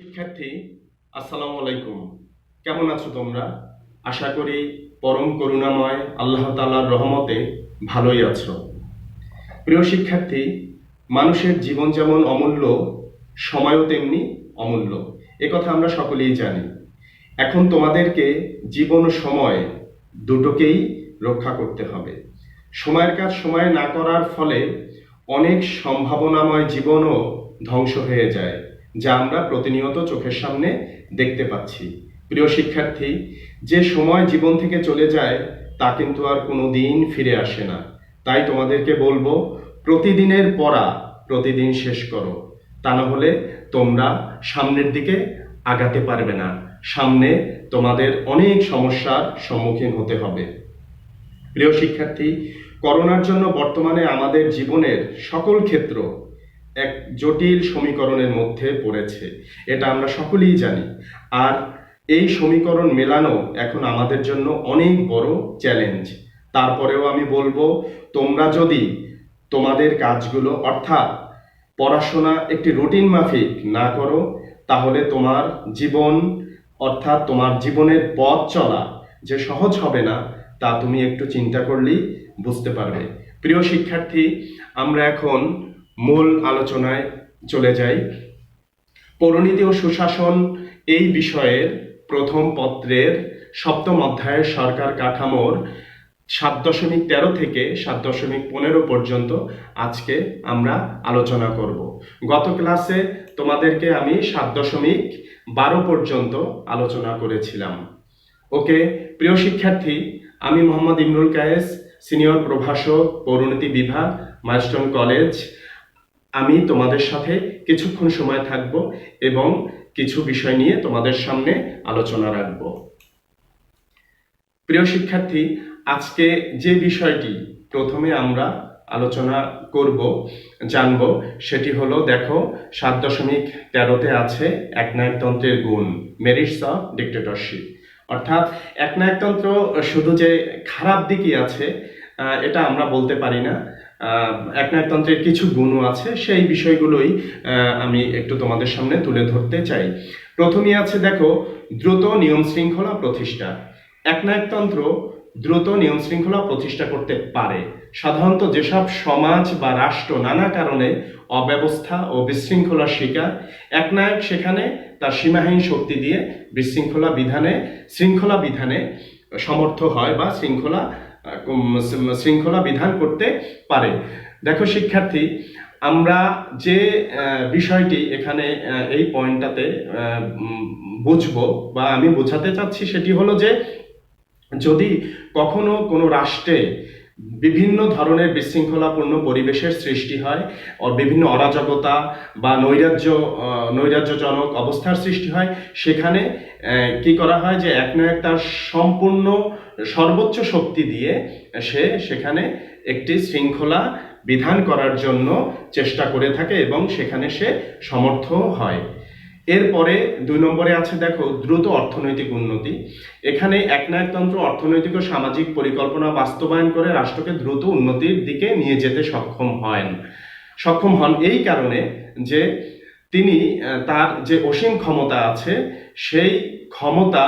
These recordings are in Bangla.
শিক্ষার্থী, আসসালামু আলাইকুম। কেমন আছো তোমরা? আশা করি পরম করুণাময় আল্লাহ তাআলার রহমতে ভালোই আছো। প্রিয় শিক্ষার্থী, মানুষের জীবন যেমন অমূল্য, সময়ও তেমনি অমূল্য। একথা আমরা সকলেই জানি। এখন তোমাদেরকে জীবন ও সময় দুটোকেই রক্ষা করতে হবে। সময়ের কাজ সময়ে না করার ফলে অনেক সম্ভাবনাময় জীবনও ধ্বংস হয়ে যায়, যা আমরা প্রতিনিয়ত চোখের সামনে দেখতে পাচ্ছি। প্রিয় শিক্ষার্থী, যে সময় জীবন থেকে চলে যায় তা কিন্তু আর কোনো দিন ফিরে আসে না। তাই তোমাদেরকে বলবো, প্রতিদিনের পড়া প্রতিদিন শেষ করো, তা না হলে তোমরা সামনের দিকে আগাতে পারবে না। সামনে তোমাদের অনেক সমস্যার সম্মুখীন হতে হবে। প্রিয় শিক্ষার্থী, করোনার জন্য বর্তমানে আমাদের জীবনের সকল ক্ষেত্র এক জটিল সমীকরণের মধ্যে পড়েছে, এটা আমরা সকলেই জানি। আর এই সমীকরণ মেলানো এখন আমাদের জন্য অনেক বড় চ্যালেঞ্জ। তারপরেও আমি বলবো, তোমরা যদি তোমাদের কাজগুলো অর্থাৎ পড়াশোনা একটি রুটিন মাফিক না করো, তাহলে তোমার জীবন অর্থাৎ তোমার জীবনের পথ চলা যে সহজ হবে না, তা তুমি একটু চিন্তা করলেই বুঝতে পারবে। প্রিয় শিক্ষার্থী, আমরা এখন মূল আলোচনায় চলে যাই। পৌরনীতি ও সুশাসন এই বিষয়ের প্রথম পত্রের 7ম অধ্যায়ের সরকার কাঠামোর 7.13 থেকে 7.15 পর্যন্ত আজকে আমরা আলোচনা করব। গত ক্লাসে তোমাদেরকে আমি 7.12 পর্যন্ত আলোচনা করেছিলাম। ওকে প্রিয় শিক্ষার্থী, আমি মোহাম্মদ ইমরুল কায়েস, সিনিয়র প্রভাষক, পৌরনীতি বিভাগ, মাইলস্টোন কলেজ। আমি তোমাদের সাথে কিছুক্ষণ সময় থাকব এবং কিছু বিষয় নিয়ে তোমাদের সামনে আলোচনা রাখব। প্রিয় শিক্ষার্থী, আজকে যে বিষয়টি প্রথমে আমরা আলোচনা করব, জানব, সেটি হলো, দেখো 7.13-তে আছে একনায়কতন্ত্রের গুণ, মেরিটস অফ ডিক্টেটরশিপ। অর্থাৎ একনায়কতন্ত্র শুধু যে খারাপ দিকই আছে এটা আমরা বলতে পারি না। একনায়কতন্ত্রের কিছু গুণও আছে, সেই বিষয়গুলোই আমি একটু তোমাদের সামনে তুলে ধরতে চাই। প্রথমেই আছে, দেখো, দ্রুত নিয়ম শৃঙ্খলা প্রতিষ্ঠা। একনায়কতন্ত্র দ্রুত নিয়ম শৃঙ্খলা প্রতিষ্ঠা করতে পারে। সাধারণত যেসব সমাজ বা রাষ্ট্র নানা কারণে অব্যবস্থা ও বিশৃঙ্খলার শিকার, একনায়ক সেখানে তার সীমাহীন শক্তি দিয়ে শৃঙ্খলা বিধানে সমর্থ হয় বা শৃঙ্খলা বিধান করতে পারে। দেখো শিক্ষার্থী, আমরা যে বিষয়টি এখানে এই পয়েন্টটাতে বুঝবো বা আমি বোঝাতে চাচ্ছি, সেটি হলো যে যদি কখনো কোনো রাষ্ট্রে বিভিন্ন ধরনের বিশৃঙ্খলাপূর্ণ পরিবেশের সৃষ্টি হয়, বিভিন্ন অরাজকতা বা নৈরাজ্যজনক অবস্থার সৃষ্টি হয়, সেখানে কি করা হয় যে একনায়ক তার সম্পূর্ণ সর্বোচ্চ শক্তি দিয়ে সেখানে একটি শৃঙ্খলা বিধান করার জন্য চেষ্টা করে থাকে এবং সেখানে সে সমর্থ হয়। এরপরে 2 নম্বরে আছে, দেখো, দ্রুত অর্থনৈতিক উন্নতি। এখানে একনায়কতন্ত্র অর্থনৈতিক ও সামাজিক পরিকল্পনা বাস্তবায়ন করে রাষ্ট্রকে দ্রুত উন্নতির দিকে নিয়ে যেতে সক্ষম হন এই কারণে যে তিনি তার যে অসীম ক্ষমতা আছে, সেই ক্ষমতা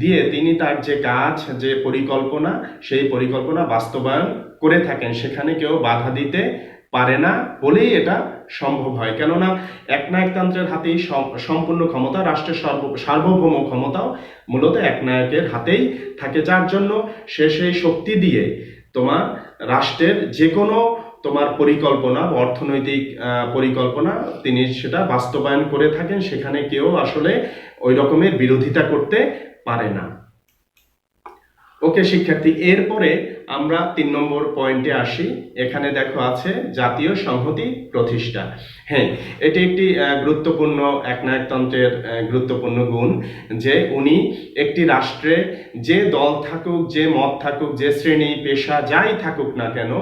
দিয়ে তিনি তার যে কাজ, যে পরিকল্পনা, সেই পরিকল্পনা বাস্তবায়ন করে থাকেন। সেখানে কেউ বাধা দিতে পারে না বলেই এটা সম্ভব হয়। কেননা একনায়কতন্ত্রের হাতেই সম্পূর্ণ ক্ষমতা, রাষ্ট্রের সার্বভৌম ক্ষমতাও মূলত একনায়কের হাতেই থাকে, যার জন্য সে সেই শক্তি দিয়ে তোমার রাষ্ট্রের যে কোনো তোমার পরিকল্পনা বা অর্থনৈতিক পরিকল্পনা তিনি সেটা বাস্তবায়ন করে থাকেন। সেখানে কেউ আসলে ওই রকমের বিরোধিতা করতে পারে না। ওকে শিক্ষার্থী, এরপরে আমরা 3 নম্বর পয়েন্টে আসি। এখানে দেখো আছে জাতীয় সংহতি প্রতিষ্ঠা। হ্যাঁ, এটি একটি গুরুত্বপূর্ণ একনায়কতন্ত্রের গুরুত্বপূর্ণ গুণ, যে উনি একটি রাষ্ট্রে যে দল থাকুক, যে মত থাকুক, যে শ্রেণী পেশা যাই থাকুক না কেন,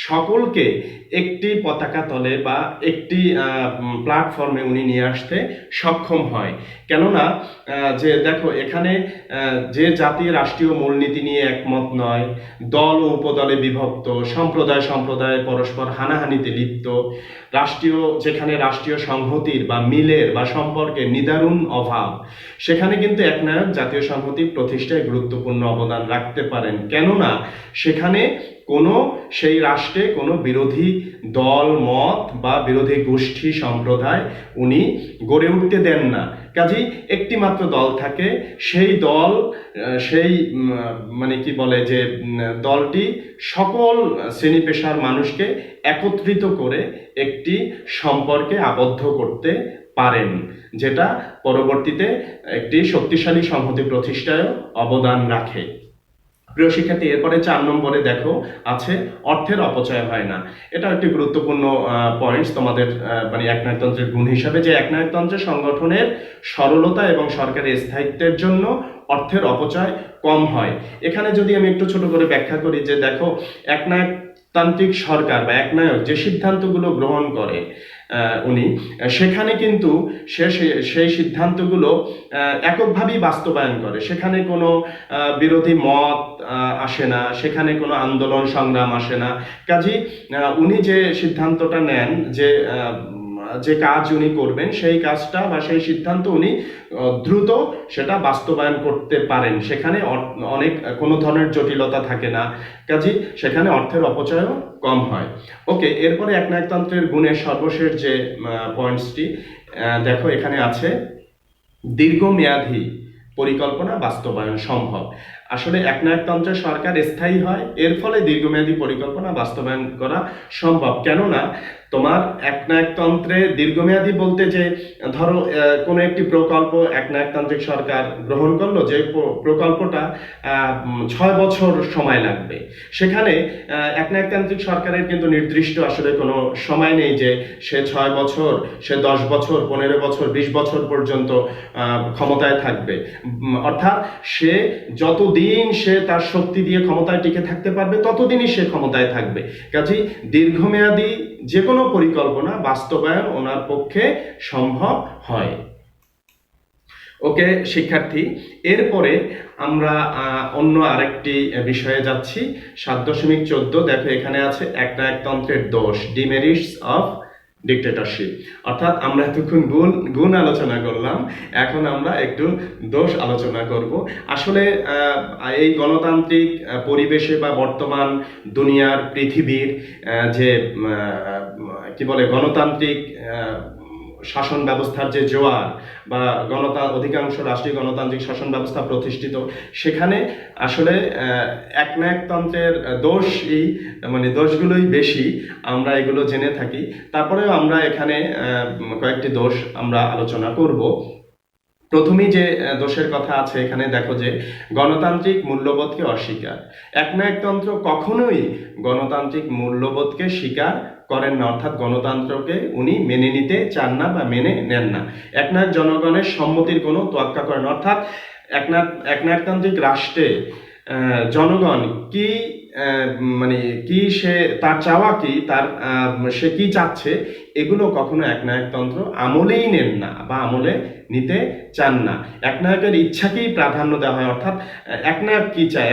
সকলকে একটি পতাকা তলে বা একটি প্ল্যাটফর্মে উনি নিয়ে আসতে সক্ষম হয়। কেননা যে দেখো, এখানে যে জাতি রাষ্ট্রীয় মূলনীতি নিয়ে একমত নয়, দল ও উপদলে বিভক্ত, সম্প্রদায় পরস্পর হানাহানিতে লিপ্ত, যেখানে রাষ্ট্রীয় সংহতির বা মিলের বা সম্পর্কের নিদারুণ অভাব, সেখানে কিন্তু একনায়ক জাতীয় সংহতি প্রতিষ্ঠায় গুরুত্বপূর্ণ অবদান রাখতে পারেন। কেননা সেখানে সেই রাষ্ট্রে কোনো বিরোধী দল মত বা বিরোধী গোষ্ঠী সম্প্রদায় উনি গড়ে উঠতে দেন না। কাজেই একটি মাত্র দল থাকে, সেই দল দলটি সকল শ্রেণী পেশার মানুষকে একত্রিত করে একটি সম্পর্কে আবদ্ধ করতে পারেন, যেটা পরবর্তীতে একটি শক্তিশালী সংহতি প্রতিষ্ঠায় অবদান রাখে। প্রিয় শিক্ষার্থী, এরপরে 4 নম্বরে দেখো আছে অর্থের অপচয় হয় না। এটা একটি গুরুত্বপূর্ণ পয়েন্টস তোমাদের একনায়কতন্ত্রের গুণ হিসাবে, যে একনায়কতন্ত্রের সংগঠনের সরলতা এবং সরকারের স্থায়িত্বের জন্য অর্থের অপচয় কম হয়। এখানে যদি আমি একটু ছোট করে ব্যাখ্যা করি, যে দেখো একনায়কতান্ত্রিক সরকার বা একনায়ক যে সিদ্ধান্তগুলো গ্রহণ করে উনি, সেখানে কিন্তু সেই সিদ্ধান্তগুলো এককভাবেই বাস্তবায়ন করে। সেখানে কোনো বিরোধী মত আসে না, সেখানে কোনো আন্দোলন সংগ্রাম আসে না। কাজেই উনি যে সিদ্ধান্তটা নেন, যে কাজ উনি করবেন, সেই কাজটা বা সেই সিদ্ধান্ত উনি দ্রুত সেটা বাস্তবায়ন করতে পারেন। সেখানে কোনো ধরনের জটিলতা থাকে না, কাজেই সেখানে অর্থের অপচয়ও কম হয়। ওকে, এরপরে একনায়কতন্ত্রের গুণের সর্বশেষ যে পয়েন্টসটি দেখো, এখানে আছে দীর্ঘমেয়াদী পরিকল্পনা বাস্তবায়ন সম্ভব। আসলে একনায়কতন্ত্রের সরকার স্থায়ী হয়, এর ফলে দীর্ঘমেয়াদী পরিকল্পনা বাস্তবায়ন করা সম্ভব। কেননা তোমার একনায়কতন্ত্রে দীর্ঘমেয়াদী বলতে, যে ধরো কোনো একটি প্রকল্প একনায়কতান্ত্রিক সরকার গ্রহণ করলো, যে প্রকল্পটা 6 বছর সময় লাগবে, সেখানে একনায়কতান্ত্রিক সরকারের কিন্তু নির্দিষ্ট আসলে কোনো সময় নেই যে সে 6 বছর, সে 10 বছর, 15 বছর, 20 বছর পর্যন্ত ক্ষমতায় থাকবে। অর্থাৎ সে যতদিন সে তার শক্তি দিয়ে ক্ষমতায় টিকে থাকতে পারবে, ততদিনই সে ক্ষমতায় থাকবে। কাজেই দীর্ঘমেয়াদী যে কোনো পরিকল্পনা বাস্তবায়ন ওনার পক্ষে সম্ভব হয়। ওকে শিক্ষার্থী, এরপরে আমরা অন্য আরেকটি বিষয়ে যাচ্ছি। 7.14 দেখো, এখানে আছে একনায়কতন্ত্রের দোষ, ডিমেরিটস অফ ডিক্টেটরশিপ। অর্থাৎ আমরা এতক্ষণ গুণ আলোচনা করলাম, এখন আমরা একটু দোষ আলোচনা করব। আসলে এই গণতান্ত্রিক পরিবেশে বা বর্তমান দুনিয়ার পৃথিবীর যে গণতান্ত্রিক শাসন ব্যবস্থার যে জোয়ার বা অধিকাংশ রাষ্ট্রীয় গণতান্ত্রিক শাসন ব্যবস্থা প্রতিষ্ঠিত, সেখানে আসলে একনায়কতন্ত্রের দোষগুলোই বেশি, আমরা এগুলো জেনে থাকি। তারপরেও আমরা এখানে কয়েকটি দোষ আমরা আলোচনা করব। প্রথমেই যে দোষের কথা আছে এখানে দেখো, যে গণতান্ত্রিক মূল্যবোধকে অস্বীকার। একনায়কতন্ত্র কখনোই গণতান্ত্রিক মূল্যবোধকে স্বীকার করেন না, অর্থাৎ গণতন্ত্রকে উনি মেনে নিতে চান না বা মেনে নেন না। একনায়ক জনগণের সম্মতির কোনো তোয়াক্কা করেন, অর্থাৎ একনায়কতান্ত্রিক রাষ্ট্রে জনগণ কি সে তার চাওয়া কি, সে কি চাচ্ছে, এগুলো কখনো একনায়কতন্ত্র আমলেই নেন না বা আমলে নিতে চান না। একনায়কের ইচ্ছাকেই প্রাধান্য দেওয়া হয়। অর্থাৎ একনায়ক কি চায়,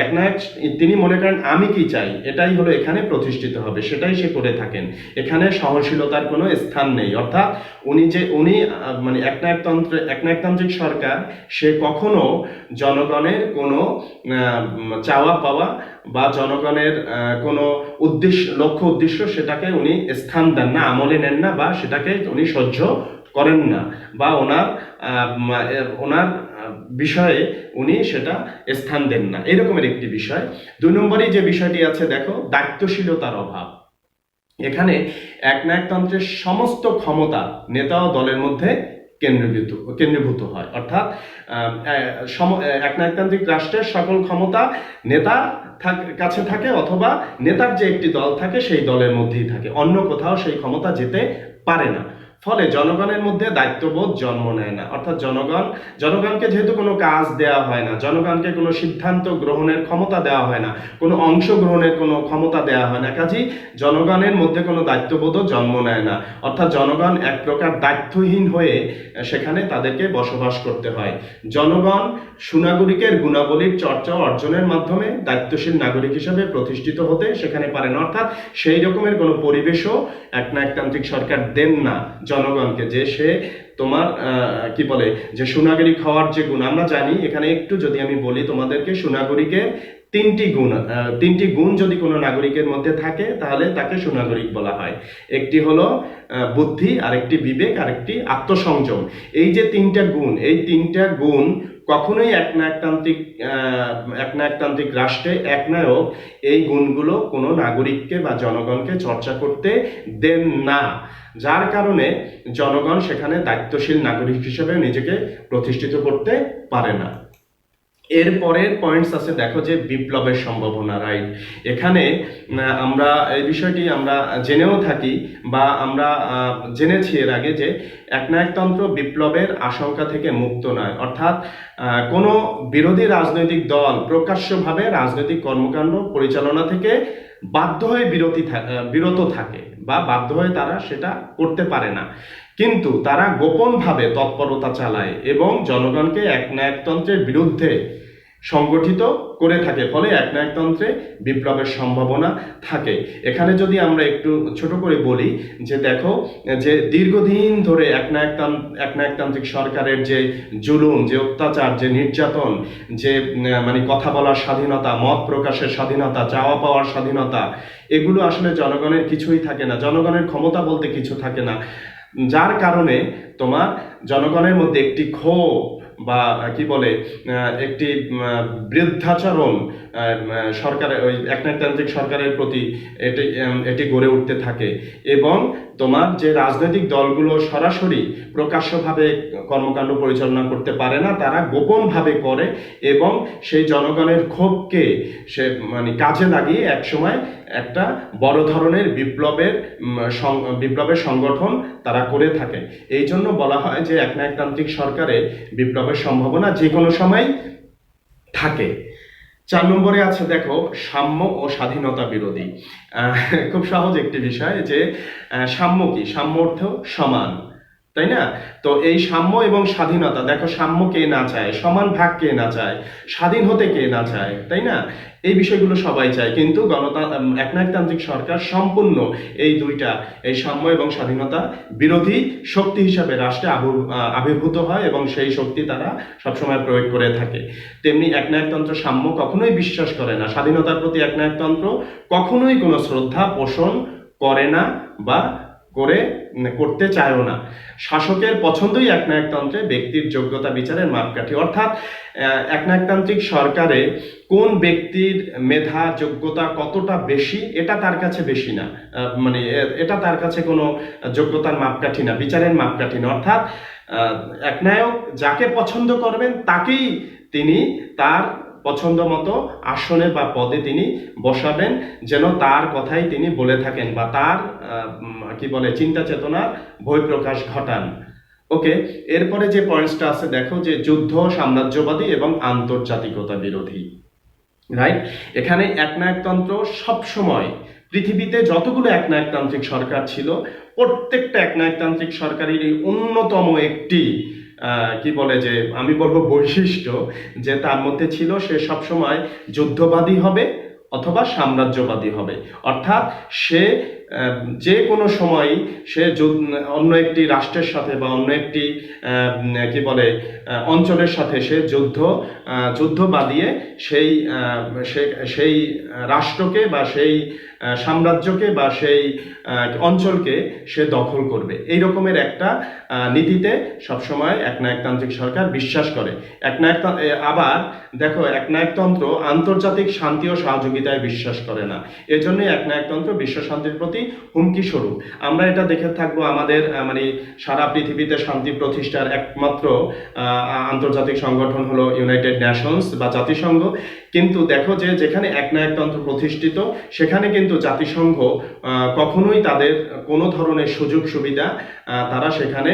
তিনি মনে করেন আমি কি চাই, এটাই হলো এখানে প্রতিষ্ঠিত হবে, সেটাই সে করে থাকেন। এখানে সহনশীলতার কোনো স্থান নেই। অর্থাৎ উনি একনায়কতান্ত্রিক সরকার, সে কখনো জনগণের কোনো চাওয়া পাওয়া বা জনগণের কোনো লক্ষ্য উদ্দেশ্য, সেটাকে উনি স্থান দেন না, আমলে নেন না, বা সেটাকে উনি সহ্য করেন না, বা ওনার বিষয়ে উনি সেটা স্থান দেন না, এরকমের একটি বিষয়। 2 নম্বরে যে বিষয়টি আছে দেখো, দায়িত্বশীলতার অভাব। এখানে একনায়কতন্ত্রের সমস্ত ক্ষমতা নেতা ও দলের মধ্যে কেন্দ্রীভূত হয়। অর্থাৎ একনায়কতান্ত্রিক রাষ্ট্রের সকল ক্ষমতা নেতা কাছে থাকে, অথবা নেতার যে একটি দল থাকে সেই দলের মধ্যেই থাকে, অন্য কোথাও সেই ক্ষমতা যেতে পারে না। ফলে জনগণের মধ্যে দায়িত্ববোধ জন্ম নেয় না। অর্থাৎ জনগণকে যেহেতু কোনো কাজ দেওয়া হয় না, জনগণকে কোনো সিদ্ধান্ত গ্রহণের ক্ষমতা দেওয়া হয় না, কোনো অংশগ্রহণের কোনো ক্ষমতা দেওয়া হয় না, কাজেই জনগণের মধ্যে কোনো দায়িত্ববোধও জন্ম নেয় না। অর্থাৎ জনগণ এক প্রকার দায়িত্বহীন হয়ে সেখানে তাদেরকে বসবাস করতে হয়। জনগণ সুনাগরিকের গুণাবলীর চর্চা অর্জনের মাধ্যমে দায়িত্বশীল নাগরিক হিসেবে প্রতিষ্ঠিত হতে সেখানে পারে না। অর্থাৎ সেই রকমের কোনো পরিবেশও একনায়কতান্ত্রিক সরকার দেন না জনগণকে, যে সে তোমার কি বলে যে সুনাগরিক হওয়ার যে গুণ আমরা জানি। এখানে একটু যদি আমি বলি তোমাদেরকে, সুনাগরিকের তিনটি গুণ যদি কোনো নাগরিকের মধ্যে থাকে তাহলে তাকে সুনাগরিক বলা হয়। একটি হলো বুদ্ধি, আরেকটি বিবেক, আরেকটি আত্মসংযম। এই যে এই তিনটা গুণ কখনোই একনায়কতান্ত্রিক রাষ্ট্রে একনায়ক এই গুণগুলো কোনো নাগরিককে বা জনগণকে চর্চা করতে দেন না, যার কারণে জনগণ সেখানে দায়িত্বশীল নাগরিক হিসেবে নিজেকে প্রতিষ্ঠিত করতে পারে না। এর পরের পয়েন্টস আছে, দেখো যে বিপ্লবের সম্ভাবনা, রাইট। এখানে আমরা এই বিষয়টি আমরা জেনেও থাকি বা আমরা জেনেছি এর আগে যে একনায়কতন্ত্র বিপ্লবের আশঙ্কা থেকে মুক্ত নয়। অর্থাৎ কোনো বিরোধী রাজনৈতিক দল প্রকাশ্যভাবে রাজনৈতিক কর্মকাণ্ড পরিচালনা থেকে বাধ্য হয়ে বিরত থাকে বা বাধ্য হয়ে তারা সেটা করতে পারে না, কিন্তু তারা গোপনভাবে তৎপরতা চালায় এবং জনগণকে একনায়কতন্ত্রের বিরুদ্ধে সংগঠিত করে থাকে। ফলে একনায়কতন্ত্রে বিপ্লবের সম্ভাবনা থাকে। এখানে যদি আমরা একটু ছোট করে বলি যে দেখো যে দীর্ঘদিন ধরে একনায়কতান্ত্রিক সরকারের যে জুলুম, যে অত্যাচার, যে নির্যাতন, যে মানে কথা বলার স্বাধীনতা, মত প্রকাশের স্বাধীনতা, চাওয়া পাওয়ার স্বাধীনতা, এগুলো আসলে জনগণের কিছুই থাকে না, জনগণের ক্ষমতা বলতে কিছু থাকে না, যার কারণে তোমার জনগণের মধ্যে একটি ক্ষোভ বা কি বলে একটি বৃদ্ধাচরণ সরকারের ওই একনায়কতান্ত্রিক সরকারের প্রতি এটি গড়ে উঠতে থাকে। এবং তোমার যে রাজনৈতিক দলগুলো সরাসরি প্রকাশ্যভাবে কর্মকাণ্ড পরিচালনা করতে পারে না, তারা গোপনভাবে করে এবং সেই জনগণের ক্ষোভকে সে মানে কাজে লাগিয়ে একসময় একটা বড় ধরনের বিপ্লবের সংগঠন তারা করে থাকে। এই জন্য বলা হয় যে একনায়কতান্ত্রিক সরকারে বিপ্লবের সম্ভাবনা যে কোনো সময় থাকে। 4 নম্বরে আছে দেখো সাম্য ও স্বাধীনতা বিরোধী। খুব সহজ একটি বিষয় যে সাম্য কি? সাম্য অর্থ সমান, তাই না? তো এই সাম্য এবং স্বাধীনতা, দেখো সাম্য কে না চায়, সমান ভাগ কে না চায়, স্বাধীন হতে কে না চায়, তাই না? এই বিষয়গুলো সবাই চায়, কিন্তু একনায়কতান্ত্রিক সরকার সম্পূর্ণ এই সাম্য এবং স্বাধীনতা বিরোধী শক্তি হিসাবে রাষ্ট্রে আবির্ভূত হয় এবং সেই শক্তি তারা সবসময় প্রয়োগ করে থাকে। তেমনি একনায়কতন্ত্র সাম্য কখনোই বিশ্বাস করে না, স্বাধীনতার প্রতি একনায়কতন্ত্র কখনোই কোনো শ্রদ্ধা পোষণ করে না বা করতে চায়ও না। শাসকের পছন্দই একনায়কতন্ত্রে ব্যক্তির যোগ্যতা বিচারের মাপকাঠি। অর্থাৎ একনায়কতান্ত্রিক সরকারে কোন ব্যক্তির মেধা যোগ্যতা কতটা বেশি এটা তার কাছে বেশি না, মানে এটা তার কাছে কোনো যোগ্যতার মাপকাঠি না, বিচারের মাপকাঠি না। অর্থাৎ একনায়ক যাকে পছন্দ করবেন তাকেই তিনি তার পছন্দ মতো আসনে বা পদে তিনি বসাবেন, যেন তার কথাই তিনি বলে থাকেন বা তার কি বলে চিন্তা চেতনার বহিঃপ্রকাশ ঘটান। ওকে, এরপরে যে পয়েন্টসটা আছে দেখো যে যুদ্ধ, সাম্রাজ্যবাদী এবং আন্তর্জাতিকতা বিরোধী, রাইট। এখানে একনায়কতন্ত্র সবসময় পৃথিবীতে যতগুলো একনায়কতান্ত্রিক সরকার ছিল প্রত্যেকটা একনায়কতান্ত্রিক সরকারের অন্যতম একটি কি বলে যে আমি বলবো বৈশিষ্ট্য যে তার মধ্যে ছিল, সে সবসময় যুদ্ধবাদী হবে অথবা সাম্রাজ্যবাদী হবে। অর্থাৎ সে যে কোনো সময় সে অন্য একটি রাষ্ট্রের সাথে বা অন্য একটি কি বলে অঞ্চলের সাথে সে যুদ্ধ বাঁধিয়ে সেই রাষ্ট্রকে বা সেই সাম্রাজ্যকে বা সেই অঞ্চলকে সে দখল করবে। এই রকমের একটা নীতিতে সবসময় একনায়কতান্ত্রিক সরকার বিশ্বাস করে। আবার দেখো একনায়কতন্ত্র আন্তর্জাতিক শান্তি ও সহযোগিতায় বিশ্বাস করে না, এজন্যই একনায়কতন্ত্র বিশ্ব শান্তির প্রতি অগ্রগতি হুমকি স্বরূপ। আমরা এটা দেখে থাকবো আমাদের মানে সারা পৃথিবীতে শান্তি প্রতিষ্ঠার একমাত্র আন্তর্জাতিক সংগঠন হলো ইউনাইটেড নেশনস বা জাতিসংঘ। কিন্তু দেখো যে যেখানে একনায়কতন্ত্র প্রতিষ্ঠিত সেখানে কিন্তু জাতিসংঘ কখনোই তাদের কোনো ধরনের সুযোগ সুবিধা তারা সেখানে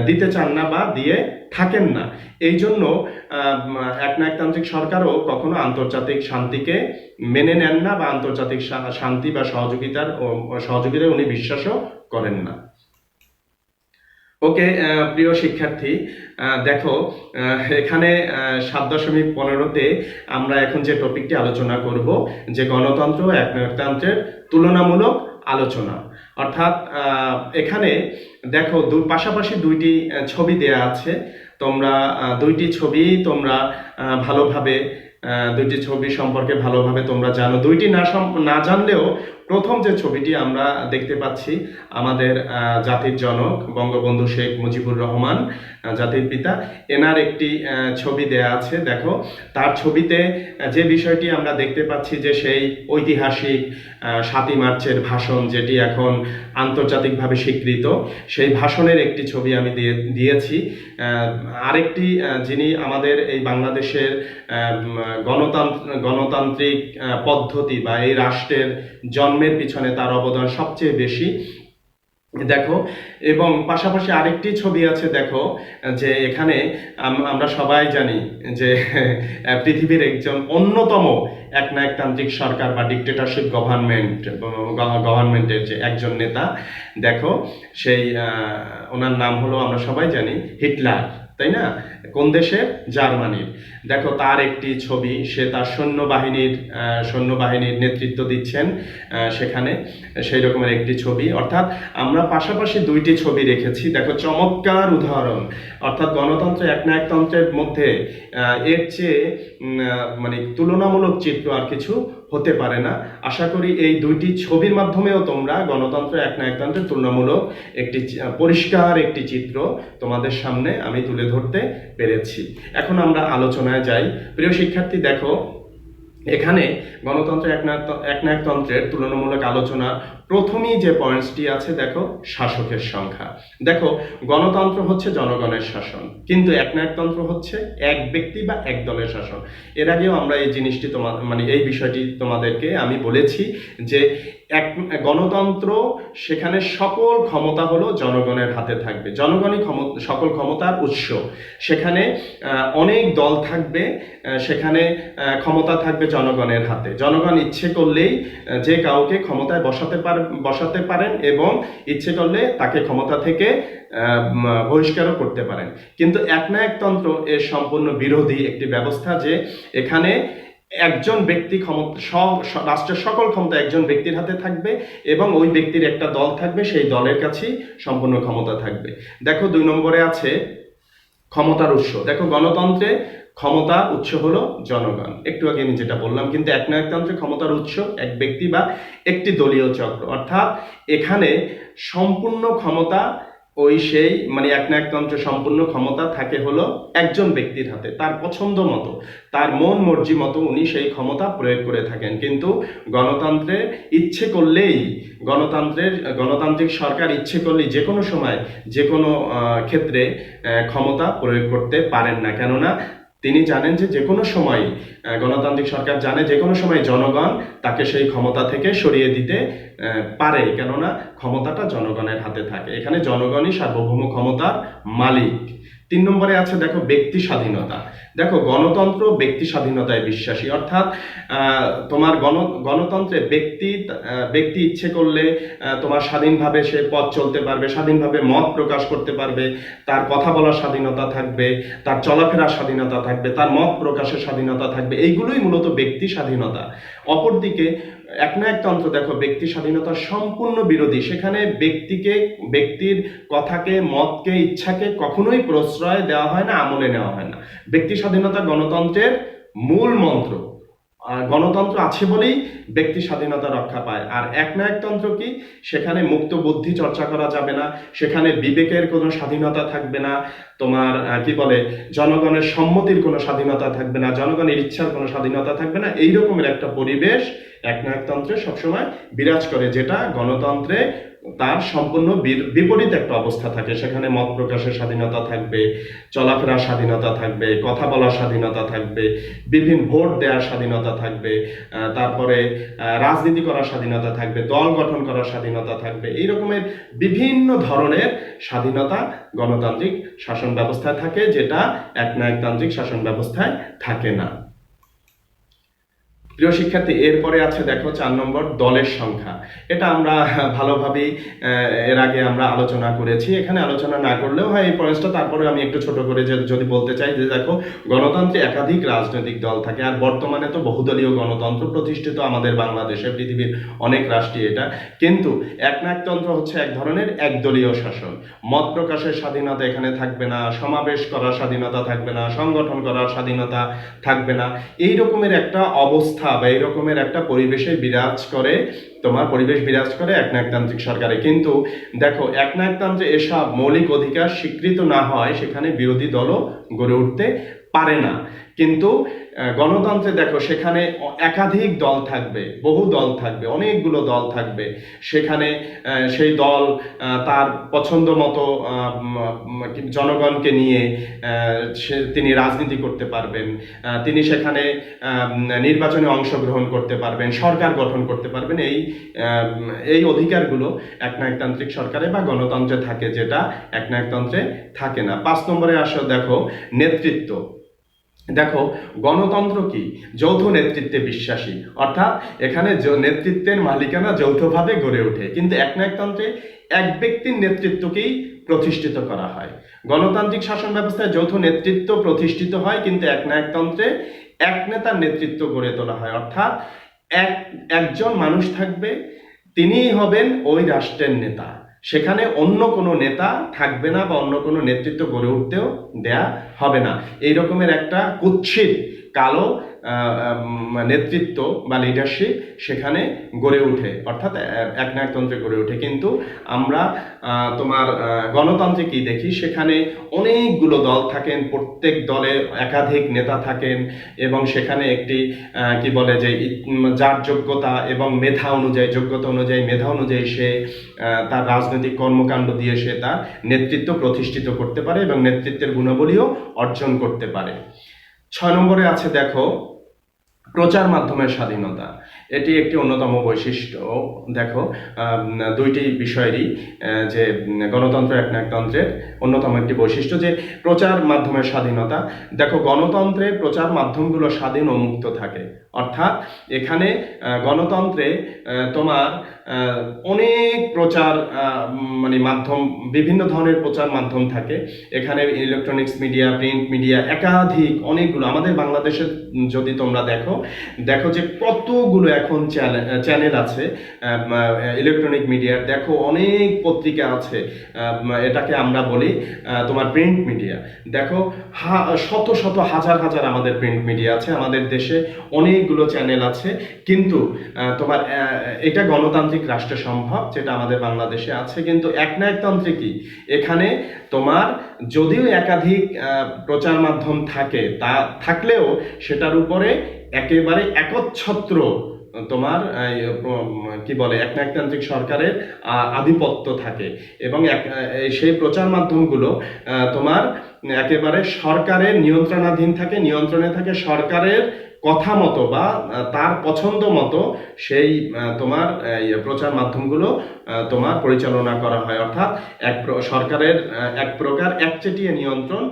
দিতে চান না বা দিয়ে থাকেন না। এই জন্য একনায়কতান্ত্রিক সরকারও কখনো আন্তর্জাতিক শান্তিকে মেনে নেন না বা আন্তর্জাতিক শান্তি বা সহযোগিতায় উনি বিশ্বাসও করেন না। ওকে প্রিয় শিক্ষার্থী, দেখো এখানে 7.15-তে আমরা এখন যে টপিকটি আলোচনা করব যে গণতন্ত্র ও একনায়কতন্ত্রের তুলনামূলক আলোচনা। অর্থাৎ এখানে দেখো পাশাপাশি দুইটি ছবি দেয়া আছে, তোমরা দুইটি ছবি তোমরা ভালোভাবে দুইটি ছবি সম্পর্কে ভালোভাবে তোমরা জানো। দুইটি না জানলেও প্রথম যে ছবিটি আমরা দেখতে পাচ্ছি আমাদের জাতির জনক বঙ্গবন্ধু শেখ মুজিবুর রহমান, জাতির পিতা, এনার একটি ছবি দেয়া আছে। দেখো তার ছবিতে যে বিষয়টি আমরা দেখতে পাচ্ছি যে সেই ঐতিহাসিক 7ই মার্চের ভাষণ, যেটি এখন আন্তর্জাতিকভাবে স্বীকৃত, সেই ভাষণের একটি ছবি আমি দিয়েছি। আরেকটি যিনি আমাদের এই বাংলাদেশের গণতান্ত্রিক পদ্ধতি বা এই রাষ্ট্রের জন্মের পিছনে তার অবদান সবচেয়ে বেশি, দেখো। এবং পাশাপাশি আরেকটি ছবি আছে, দেখো যে এখানে আমরা সবাই জানি যে পৃথিবীর একজন অন্যতম একনায়কতান্ত্রিক সরকার বা ডিক্টেটরশিপ গভর্নমেন্টের যে একজন নেতা, দেখো সেই ওনার নাম হলো, আমরা সবাই জানি, হিটলার, তাই না? কোন দেশের? জার্মানির। দেখো তার একটি ছবি, সে তার সৈন্যবাহিনীর নেতৃত্ব দিচ্ছেন সেখানে, সেই রকমের একটি ছবি। অর্থাৎ আমরা পাশাপাশি দুইটি ছবি রেখেছি। দেখো চমৎকার উদাহরণ। অর্থাৎ গণতন্ত্র একনায়কতন্ত্রের মধ্যে এর চেয়ে মানে তুলনামূলক চিত্র আর কিছু হতে পারে না। আশা করি এই দুইটি ছবির মাধ্যমেও তোমরা গণতন্ত্র একনায়কতন্ত্রের তুলনামূলক একটি পরিষ্কার একটি চিত্র তোমাদের সামনে আমি তুলে ধরতে পেরেছি। এখন আমরা আলোচনায় যাই। প্রিয় শিক্ষার্থী, দেখো এখানে গণতন্ত্র একনায়কতন্ত্রের তুলনামূলক আলোচনা প্রথমেই যে পয়েন্টসটি আছে, দেখো শাসকের সংখ্যা। দেখো গণতন্ত্র হচ্ছে জনগণের শাসন, কিন্তু একনায়কতন্ত্র হচ্ছে এক ব্যক্তি বা এক দলের শাসন। এর আগেও আমরা এই জিনিসটি এই বিষয়টি তোমাদেরকে আমি বলেছি যে গণতন্ত্র, সেখানে সকল ক্ষমতা হলো জনগণের হাতে থাকবে, জনগণই সকল ক্ষমতার উৎস। সেখানে অনেক দল থাকবে, সেখানে ক্ষমতা থাকবে জনগণের হাতে। জনগণ ইচ্ছে করলেই যে কাউকে ক্ষমতায় বসাতে পারেন এবং ইচ্ছে করলে তাকে ক্ষমতা থেকে বহিষ্কারও করতে পারেন। কিন্তু একনায়কতন্ত্র এর সম্পূর্ণ বিরোধী একটি ব্যবস্থা, যে এখানে একজন ব্যক্তি রাষ্ট্রের সকল ক্ষমতা একজন ব্যক্তির হাতে থাকবে এবং ওই ব্যক্তির একটা দল থাকবে, সেই দলের কাছেই সম্পূর্ণ ক্ষমতা থাকবে। দেখো 2 নম্বরে আছে ক্ষমতার উৎস। দেখো গণতন্ত্রে ক্ষমতার উৎস হলো জনগণ, একটু আগে আমি যেটা বললাম। কিন্তু একনায়কতন্ত্রে ক্ষমতার উৎস এক ব্যক্তি বা একটি দলীয় চক্র। অর্থাৎ এখানে সম্পূর্ণ ক্ষমতা একনায়কতন্ত্রে সম্পূর্ণ ক্ষমতা থাকে হলো একজন ব্যক্তির হাতে, তার পছন্দ মতো, তার মন মর্জি মতো উনি সেই ক্ষমতা প্রয়োগ করে থাকেন। কিন্তু গণতন্ত্রে ইচ্ছে করলেই, গণতান্ত্রিক সরকার ইচ্ছে করলেই যে কোনো সময় যে কোনো ক্ষেত্রে ক্ষমতা প্রয়োগ করতে পারেন না। কেননা তিনি জানেন যে কোনো সময়, গণতান্ত্রিক সরকার জানে যে কোনো সময় জনগণ তাকে সেই ক্ষমতা থেকে সরিয়ে দিতে পারে, কেননা ক্ষমতাটা জনগণের হাতে থাকে। এখানে জনগণই সার্বভৌম ক্ষমতার মালিক। 3 নম্বরে আছে দেখো ব্যক্তি স্বাধীনতা। দেখো গণতন্ত্র ব্যক্তি স্বাধীনতায় বিশ্বাসী। অর্থাৎ তোমার গণতন্ত্রে ব্যক্তি ইচ্ছে করলে তোমার স্বাধীনভাবে সে পথ চলতে পারবে, স্বাধীনভাবে মত প্রকাশ করতে পারবে, তার কথা বলার স্বাধীনতা থাকবে, তার চলাফেরার স্বাধীনতা থাকবে, তার মত প্রকাশের স্বাধীনতা থাকবে। এইগুলোই মূলত ব্যক্তি স্বাধীনতা। অপরদিকে একনায়কতন্ত্র দেখো ব্যক্তি স্বাধীনতার সম্পূর্ণ বিরোধী। সেখানে ব্যক্তির কথাকে, মতকে, ইচ্ছাকে কখনোই প্রশ্রয় দেওয়া হয় না, আমলে নেওয়া হয় না। ব্যক্তি স্বাধীনতা গণতন্ত্রের মূল মন্ত্র। গণতন্ত্র আছে বলেই ব্যক্তি স্বাধীনতা রক্ষা পায়। আর একনায়কতন্ত্র কি, সেখানে মুক্ত বুদ্ধি চর্চা করা যাবে না, সেখানে বিবেকের কোনো স্বাধীনতা থাকবে না, তোমার কি বলে জনগণের সম্মতির কোনো স্বাধীনতা থাকবে না, জনগণের ইচ্ছার কোনো স্বাধীনতা থাকবে না। এই রকমের একটা পরিবেশ একনায়কতন্ত্রে সবসময় বিরাজ করে, যেটা গণতন্ত্রে তার সম্পূর্ণ বিপরীত একটা অবস্থা থাকে। সেখানে মত প্রকাশের স্বাধীনতা থাকবে, চলাফেরার স্বাধীনতা থাকবে, কথা বলার স্বাধীনতা থাকবে, বিভিন্ন ভোট দেওয়ার স্বাধীনতা থাকবে, তারপরে রাজনীতি করার স্বাধীনতা থাকবে, দল গঠন করার স্বাধীনতা থাকবে। এই রকমের বিভিন্ন ধরনের স্বাধীনতা গণতান্ত্রিক শাসন ব্যবস্থায় থাকে, যেটা একনায়কতান্ত্রিক শাসন ব্যবস্থায় থাকে না। প্রিয় শিক্ষার্থী, এরপরে আছে দেখো 4 নম্বর, দলের সংখ্যা। এটা আমরা ভালোভাবেই এর আগে আমরা আলোচনা করেছি, এখানে আলোচনা না করলেও হয় এই পয়েন্টটা। তারপরে আমি একটু ছোট করে যদি বলতে চাই যে দেখো, গণতন্ত্রে একাধিক রাজনৈতিক দল থাকে, আর বর্তমানে তো বহুদলীয় গণতন্ত্র প্রতিষ্ঠিত আমাদের বাংলাদেশে, পৃথিবীর অনেক রাষ্ট্রই এটা। কিন্তু একনায়কতন্ত্র হচ্ছে এক ধরনের একদলীয় শাসন। মত প্রকাশের স্বাধীনতা এখানে থাকবে না, সমাবেশ করার স্বাধীনতা থাকবে না, সংগঠন করার স্বাধীনতা থাকবে না। এই রকমের একটা অবস্থা বা এই রকমের একটা পরিবেশ বিরাজ করে একনায়কতান্ত্রিক সরকারে। কিন্তু দেখো, একনায়কতন্ত্রে এসব মৌলিক অধিকার স্বীকৃত না হয় সেখানে বিরোধী দলও গড়ে উঠতে পারে না। কিন্তু গণতন্ত্রে দেখো, সেখানে একাধিক দল থাকবে, বহু দল থাকবে, অনেকগুলো দল থাকবে। সেখানে সেই দল তার পছন্দ মতো জনগণকে নিয়ে তিনি রাজনীতি করতে পারবেন, তিনি সেখানে নির্বাচনে অংশগ্রহণ করতে পারবেন, সরকার গঠন করতে পারবেন। এই অধিকারগুলো একনায়কতান্ত্রিক সরকারে বা গণতন্ত্রে থাকে, যেটা একনায়কতন্ত্রে থাকে না। 5 নম্বরে আসো দেখো, নেতৃত্ব। দেখো, গণতন্ত্র কি, যৌথ নেতৃত্বে বিশ্বাসী, অর্থাৎ এখানে নেতৃত্বের মালিকানা যৌথভাবে গড়ে ওঠে। কিন্তু একনায়কতন্ত্রে এক ব্যক্তির নেতৃত্বকেই প্রতিষ্ঠিত করা হয়। গণতান্ত্রিক শাসন ব্যবস্থায় যৌথ নেতৃত্ব প্রতিষ্ঠিত হয়, কিন্তু একনায়কতন্ত্রে এক নেতার নেতৃত্ব গড়ে তোলা হয়। অর্থাৎ একজন মানুষ থাকবে, তিনিই হবেন ওই রাষ্ট্রের নেতা। সেখানে অন্য কোনো নেতা থাকবে না বা অন্য কোনো নেতৃত্ব গড়ে উঠতেও দেয়া হবে না। এই রকমের একটা কুৎসিত কালো নেতৃত্ব বা লিডারশিপ সেখানে গড়ে ওঠে, অর্থাৎ একনায়কতন্ত্রে গড়ে ওঠে। কিন্তু আমরা তোমার গণতন্ত্রে কি দেখি, সেখানে অনেকগুলো দল থাকেন, প্রত্যেক দলে একাধিক নেতা থাকেন, এবং সেখানে একটি কি বলে যে যার যোগ্যতা এবং মেধা অনুযায়ী, যোগ্যতা অনুযায়ী, মেধা অনুযায়ী সে তার রাজনৈতিক কর্মকাণ্ড দিয়ে সে তার নেতৃত্ব প্রতিষ্ঠিত করতে পারে এবং নেতৃত্বের গুণাবলীও অর্জন করতে পারে। 6 নম্বরে আছে দেখো, প্রচার মাধ্যমের স্বাধীনতা। এটি একটি অন্যতম বৈশিষ্ট্য। দেখো, দুইটি বিষয়েরই, যে গণতন্ত্র একনায়কতন্ত্রের অন্যতম একটি বৈশিষ্ট্য যে প্রচার মাধ্যমের স্বাধীনতা। দেখো, গণতন্ত্রে প্রচার মাধ্যমগুলো স্বাধীন ও মুক্ত থাকে, অর্থাৎ এখানে গণতন্ত্রে তোমার অনেক প্রচার মাধ্যম, বিভিন্ন ধরনের প্রচার মাধ্যম থাকে। এখানে ইলেকট্রনিক্স মিডিয়া, প্রিন্ট মিডিয়া, একাধিক অনেকগুলো। আমাদের বাংলাদেশে যদি তোমরা দেখো যে কতগুলো এখন চ্যানেল আছে ইলেকট্রনিক মিডিয়ার। দেখো, অনেক পত্রিকা আছে, এটাকে আমরা বলি তোমার প্রিন্ট মিডিয়া। দেখো, শত শত হাজার হাজার আমাদের প্রিন্ট মিডিয়া আছে আমাদের দেশে, অনেকগুলো চ্যানেল আছে। কিন্তু তোমার এটা গণতান্ত্রিক রাষ্ট্রে সম্ভব, যেটা আমাদের বাংলাদেশে আছে। কিন্তু একনায়কতন্ত্রে কি, এখানে তোমার যদিও একাধিক প্রচার মাধ্যম থাকে, তা থাকলেও সেটার উপরে একেবারে একচ্ছত্র তোমার কি বলে একনায়কতান্ত্রিক সরকারের আধিপত্য থাকে, এবং সেই প্রচার মাধ্যমগুলো তোমার একেবারে সরকারের নিয়ন্ত্রণে থাকে সরকারের কথা মতো বা তার পছন্দ মতো সেই তোমার প্রচার মাধ্যমগুলো তোমার পরিচালনা করা হয়। অর্থাৎ সরকারের এক প্রকার একচেটিয়া নিয়ন্ত্রণ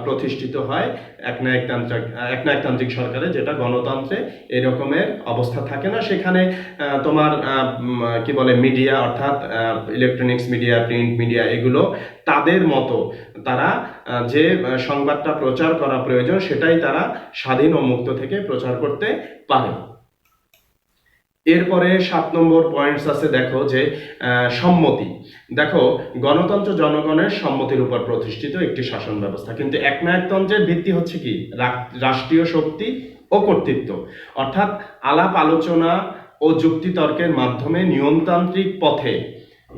প্রতিষ্ঠিত হয় একনায়কতান্ত্রিক সরকারে, যেটা গণতন্ত্রে এরকমের অবস্থা থাকে না। সেখানে তোমার কি বলে মিডিয়া, অর্থাৎ ইলেকট্রনিক্স মিডিয়া, প্রিন্ট মিডিয়া, এগুলো তাদের মতো তারা যে সংবাদটা প্রচার করা প্রয়োজন সেটাই তারা স্বাধীন ও মুক্ত থেকে প্রচার করতে পারে। এরপরে 7 নম্বর পয়েন্টস আছে দেখো, যে সম্মতি। দেখো, গণতন্ত্র জনগণের সম্মতির উপর প্রতিষ্ঠিত একটি শাসন ব্যবস্থা, কিন্তু একনায়কতন্ত্রের ভিত্তি হচ্ছে কি, রাষ্ট্রীয় শক্তি ও কর্তৃত্ব, অর্থাৎ আলাপ আলোচনা ও যুক্তিতর্কের মাধ্যমে নিয়মতান্ত্রিক পথে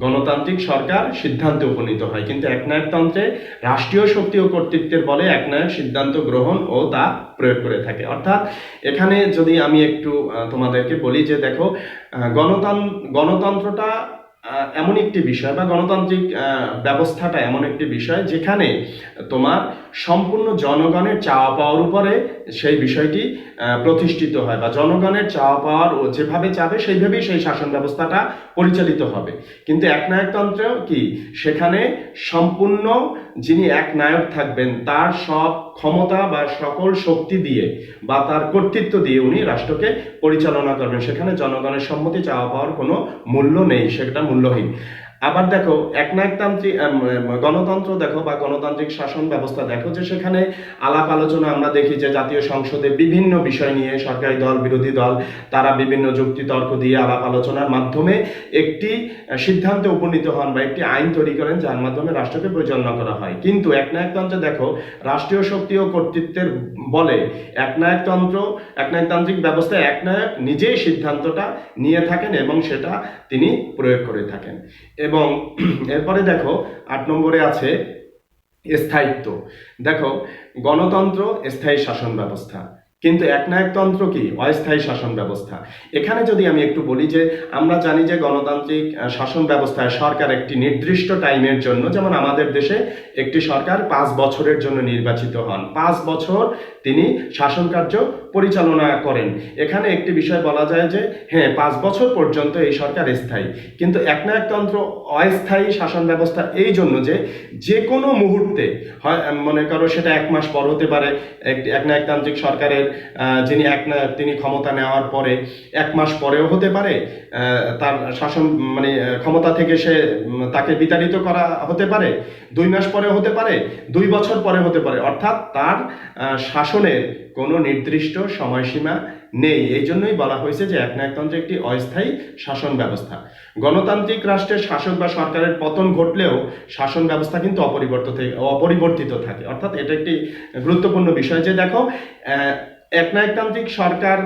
গণতান্ত্রিক সরকার সিদ্ধান্তে উপনীত হয়। কিন্তু একনায়কতন্ত্রে রাষ্ট্রীয় শক্তি ও কর্তৃত্বের বলে একনায়ক সিদ্ধান্ত গ্রহণ ও তা প্রয়োগ করে থাকে। অর্থাৎ এখানে যদি আমি একটু তোমাদেরকে বলি যে দেখো, গণতন্ত্রটা এমন একটি বিষয় বা গণতান্ত্রিক ব্যবস্থাটা এমন একটি বিষয় যেখানে তোমার সম্পূর্ণ জনগণের চাওয়া পাওয়ার উপরে সেই বিষয়টি প্রতিষ্ঠিত হয়, বা জনগণের চাওয়া পাওয়ার ও যেভাবে চাবে সেইভাবেই সেই শাসন ব্যবস্থাটা পরিচালিত হবে। কিন্তু একনায়কতন্ত্র কি, সেখানে সম্পূর্ণ যিনি এক নায়ক থাকবেন তার সব ক্ষমতা বা সকল শক্তি দিয়ে বা তার কর্তৃত্ব দিয়ে উনি রাষ্ট্রকে পরিচালনা করবেন, সেখানে জনগণের সম্মতি চাওয়া পাওয়ার কোনো মূল্য নেই, সেটা মূল্যহীন। আবার দেখো একনায়কতান্ত্রিক গণতন্ত্র দেখো বা গণতান্ত্রিক শাসন ব্যবস্থা দেখো, যে সেখানে আলাপ আলোচনা আমরা দেখি যে জাতীয় সংসদে বিভিন্ন বিষয় নিয়ে সরকারি দল বিরোধী দল তারা বিভিন্ন যুক্তি তর্ক দিয়ে আলাপ আলোচনার মাধ্যমে একটি সিদ্ধান্তে উপনীত হন বা একটি আইন তৈরি করেন যার মাধ্যমে রাষ্ট্রকে পরিচালনা করা হয়। কিন্তু একনায়কতন্ত্রে দেখো রাষ্ট্রীয় শক্তি ও কর্তৃত্বের বলে একনায়কতান্ত্রিক ব্যবস্থায় একনায়ক নিজেই সিদ্ধান্তটা নিয়ে থাকেন এবং সেটা তিনি প্রয়োগ করে থাকেন। এবং এরপরে দেখো ৮ নম্বরে আছে স্থায়িত্ব। দেখো গণতন্ত্র স্থায়ী শাসন ব্যবস্থা, কিন্তু একনায়কতন্ত্র কি, অস্থায়ী শাসন ব্যবস্থা। এখানে যদি আমি একটু বলি যে আমরা জানি যে গণতান্ত্রিক শাসন ব্যবস্থায় সরকার একটি নির্দিষ্ট টাইমের জন্য, যেমন আমাদের দেশে একটি সরকার 5 বছরের জন্য নির্বাচিত হন, 5 বছর তিনি শাসন কার্য পরিচালনা করেন। এখানে একটি বিষয় বলা যায় যে হ্যাঁ 5 বছর পর্যন্ত এই সরকার স্থায়ী, কিন্তু একনায়কতন্ত্র অস্থায়ী শাসন ব্যবস্থা এই জন্য যে যে কোনো মুহূর্তে হয়, মনে করো সেটা 1 মাস পর হতে পারে, একনায়কতান্ত্রিক সরকারের যিনি তিনি ক্ষমতা নেওয়ার পরে 1 মাস পরেও হতে পারে, তার শাসন মানে ক্ষমতা থেকে তাকে বিতাড়িত করা হতে পারে, 2 মাস পরে হতে পারে, 2 বছর পরে হতে পারে, অর্থাৎ তার শাসনের কোনো নির্দিষ্ট সময়সীমা নেই। এই জন্যই বলা হয়েছে যে একনায়কতন্ত্র একটি অস্থায়ী শাসন ব্যবস্থা। গণতান্ত্রিক রাষ্ট্রের শাসক বা সরকারের পতন ঘটলেও শাসন ব্যবস্থা কিন্তু অপরিবর্তিত থাকে। অর্থাৎ এটা একটি গুরুত্বপূর্ণ বিষয় যে দেখো একনায়কতান্ত্রিক সরকার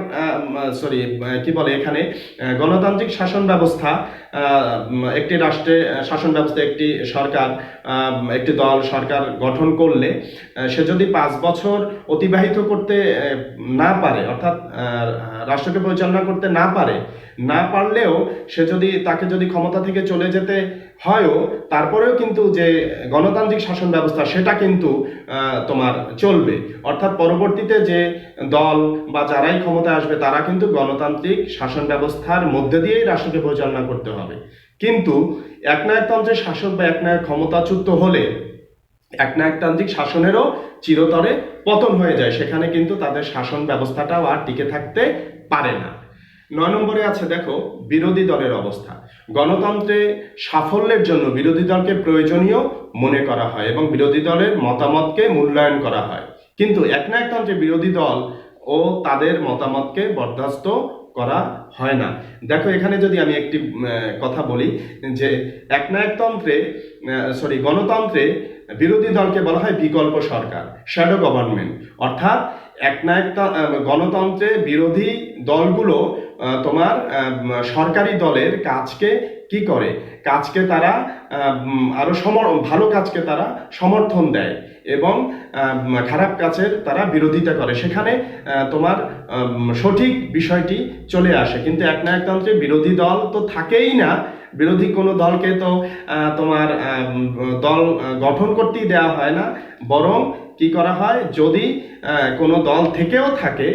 এখানে গণতান্ত্রিক শাসন ব্যবস্থা একটি রাষ্ট্রে শাসন ব্যবস্থা একটি সরকার একটি দল সরকার গঠন করলে সে যদি 5 বছর অতিবাহিত করতে না পারে, অর্থাৎ রাষ্ট্রকে পরিচালনা করতে না পারলেও তাকে যদি ক্ষমতা থেকে চলে যেতে হয়ও, তারপরেও কিন্তু যে গণতান্ত্রিক শাসন ব্যবস্থা সেটা কিন্তু তোমার চলবে। অর্থাৎ পরবর্তীতে যে দল বা যারাই ক্ষমতায় আসবে তারা কিন্তু গণতান্ত্রিক শাসন ব্যবস্থার মধ্যে দিয়েই রাষ্ট্রকে পরিচালনা করতে হবে। কিন্তু একনায়কতন্ত্রের শাসক বা একনায়ক ক্ষমতাচ্যুত হলে একনায়কতান্ত্রিক শাসনেরও চিরতরে পতন হয়ে যায়, সেখানে কিন্তু তাদের শাসন ব্যবস্থাটাও আর টিকে থাকতে পারে না। 9 নম্বরে আছে দেখো বিরোধী দলের অবস্থা। গণতন্ত্রে সাফল্যের জন্য বিরোধী দলকে প্রয়োজনীয় মনে করা হয় এবং বিরোধী দলের মতামতকে মূল্যায়ন করা হয়, কিন্তু একনায়কতন্ত্রে বিরোধী দল ও তাদের মতামতকে বরদাস্ত করা হয় না। দেখো এখানে যদি আমি একটি কথা বলি যে গণতন্ত্রে বিরোধী দলকে বলা হয় বিকল্প সরকার, শ্যাডো গভর্নমেন্ট। অর্থাৎ গণতন্ত্রে বিরোধী দলগুলো তোমার সরকারি দলের কাজকে কি করে, তারা আরো ভালো কাজকে তারা সমর্থন দেয় এবং খারাপ কাজের তারা বিরোধিতা করে, সেখানে তোমার সঠিক বিষয়টি চলে আসে। কিন্তু একনায়কতন্ত্রে বিরোধী দল তো থাকেই না, বিরোধী কোনো দলকে তো তোমার দল গঠন করতেই দেওয়া হয় না, বরং কি করা হয়, যদি কোনো দল থেকেও থাকে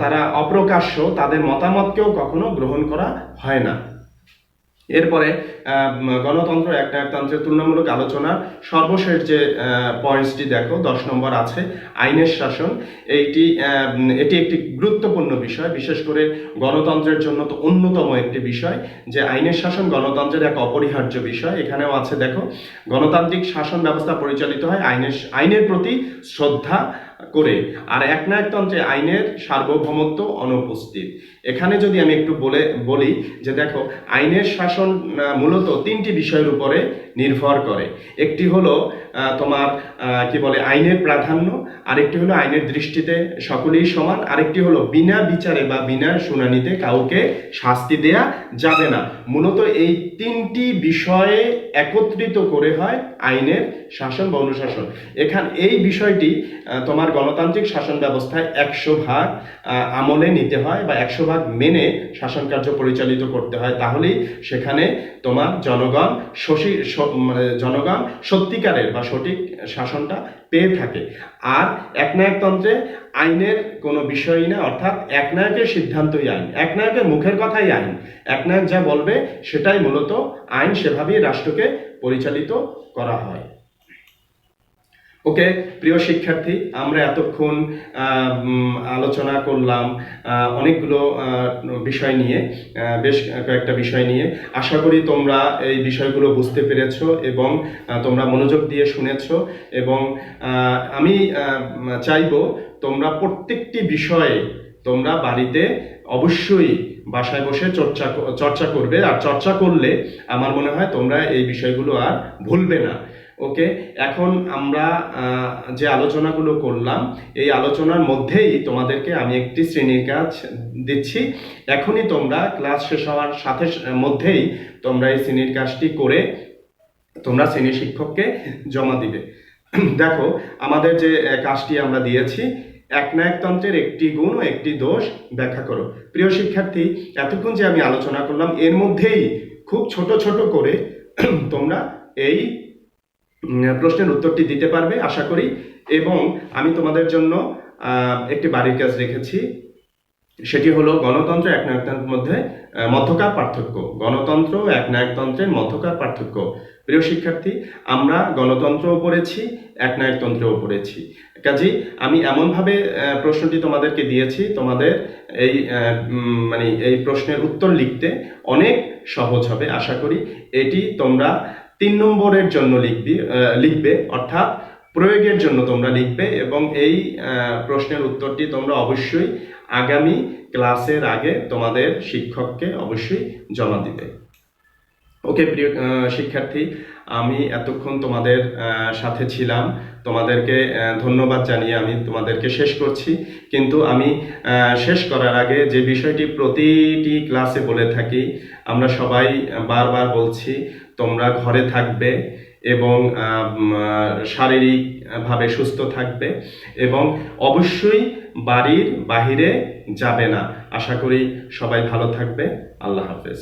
তারা অপ্রকাশ্য, তাদের মতামতকেও কখনো গ্রহণ করা হয় না। এরপরে গণতন্ত্র একনায়কতন্ত্রের তুলনামূলক আলোচনার সর্বশেষ যে পয়েন্টসটি দেখো 10 নম্বর আছে আইনের শাসন। এটি একটি গুরুত্বপূর্ণ বিষয়, বিশেষ করে গণতন্ত্রের জন্য তো অন্যতম একটি বিষয় যে আইনের শাসন গণতন্ত্রের এক অপরিহার্য বিষয়। এখানেও আছে দেখো গণতান্ত্রিক শাসন ব্যবস্থা পরিচালিত হয় আইনের প্রতি শ্রদ্ধা করে, আর একনায়কতন্ত্রে আইনের সার্বভৌমত্ব অনুপস্থিত। এখানে যদি আমি একটু বলি যে দেখো আইনের শাসন মূলত 3টি বিষয়ের উপরে নির্ভর করে। একটি হলো তোমার কি বলে আইনের প্রাধান্য, আরেকটি হলো আইনের দৃষ্টিতে সকলেই সমান, আরেকটি হলো বিনা বিচারে বা বিনা শুনানিতে কাউকে শাস্তি দেয়া যাবে না। মূলত এই তিনটি বিষয়ে একত্রিত করে হয় আইনের শাসন বা অনুশাসন। এই বিষয়টি তোমার গণতান্ত্রিক শাসন ব্যবস্থায় 100% আমলে নিতে হয় বা 100% মেনে শাসন কার্য পরিচালিত করতে হয়, তাহলেই সেখানে তোমার জনগণ সত্যিকারের বা সঠিক শাসনটা পেয়ে থাকে। আর একনায়কতন্ত্রে আইনের কোনো বিষয়ই না, অর্থাৎ একনায়কের সিদ্ধান্তই আইন, একনায়কের মুখের কথাই আইন, একনায়ক যা বলবে সেটাই মূলত আইন, সেভাবেই রাষ্ট্রকে পরিচালিত করা হয়। ওকে প্রিয় শিক্ষার্থী, আমরা এতক্ষণ আলোচনা করলাম অনেকগুলো বিষয় নিয়ে, বেশ কয়েকটা বিষয় নিয়ে। আশা করি তোমরা এই বিষয়গুলো বুঝতে পেরেছো এবং তোমরা মনোযোগ দিয়ে শুনেছো, এবং আমি চাইবো তোমরা প্রত্যেকটি বিষয়ে তোমরা বাড়িতে অবশ্যই বাসায় বসে চর্চা করবে, আর চর্চা করলে আমার মনে হয় তোমরা এই বিষয়গুলো আর ভুলবে না। ওকে, এখন আমরা যে আলোচনাগুলো করলাম এই আলোচনার মধ্যেই তোমাদেরকে আমি একটি শ্রেণীর কাজ দিচ্ছি। এখনই তোমরা ক্লাস শেষ হওয়ার সাথে মধ্যেই তোমরা এই শ্রেণীর কাজটি করে তোমরা শ্রেণী শিক্ষককে জমা দিবে। দেখো, আমাদের যে কাজটি আমরা দিয়েছি, একনায়কতন্ত্রের একটি গুণ ও একটি দোষ ব্যাখ্যা করো। প্রিয় শিক্ষার্থী, এতক্ষণ যে আমি আলোচনা করলাম এর মধ্যেই খুব ছোট ছোট করে তোমরা এই প্রশ্নের উত্তরটি দিতে পারবে আশা করি। এবং আমি তোমাদের জন্য একটি বাড়ির কাজ রেখেছি, সেটি হলো গণতন্ত্র একনায়কতন্ত্রের মধ্যে মধ্যকার পার্থক্য। গণতন্ত্র ও একনায়কতন্ত্রের মধ্যকার পার্থক্য। প্রিয় শিক্ষার্থী, আমরা গণতন্ত্রও পড়েছি, একনায়কতন্ত্রও পড়েছি, কাজেই আমি এমনভাবে প্রশ্নটি তোমাদেরকে দিয়েছি, তোমাদের এই প্রশ্নের উত্তর লিখতে অনেক সহজ হবে আশা করি। এটি তোমরা 3 নম্বরের জন্য লিখবে, অর্থাৎ প্রয়োগের জন্য তোমরা লিখবে, এবং এই প্রশ্নের উত্তরটি তোমরা অবশ্যই আগামী ক্লাসের আগে তোমাদের শিক্ষককে অবশ্যই জমা দিবে। ওকে প্রিয় শিক্ষার্থী, আমি এতক্ষণ তোমাদের সাথে ছিলাম, তোমাদেরকে ধন্যবাদ জানিয়ে আমি তোমাদেরকে শেষ করছি। কিন্তু আমি শেষ করার আগে যে বিষয়টি প্রতিটি ক্লাসে বলে থাকি, আমরা সবাই বারবার বলছি, তোমরা ঘরে থাকবে এবং শারীরিকভাবে সুস্থ থাকবে, এবং অবশ্যই বাড়ির বাহিরে যাবে না। আশা করি সবাই ভালো থাকবে। আল্লাহ হাফেজ।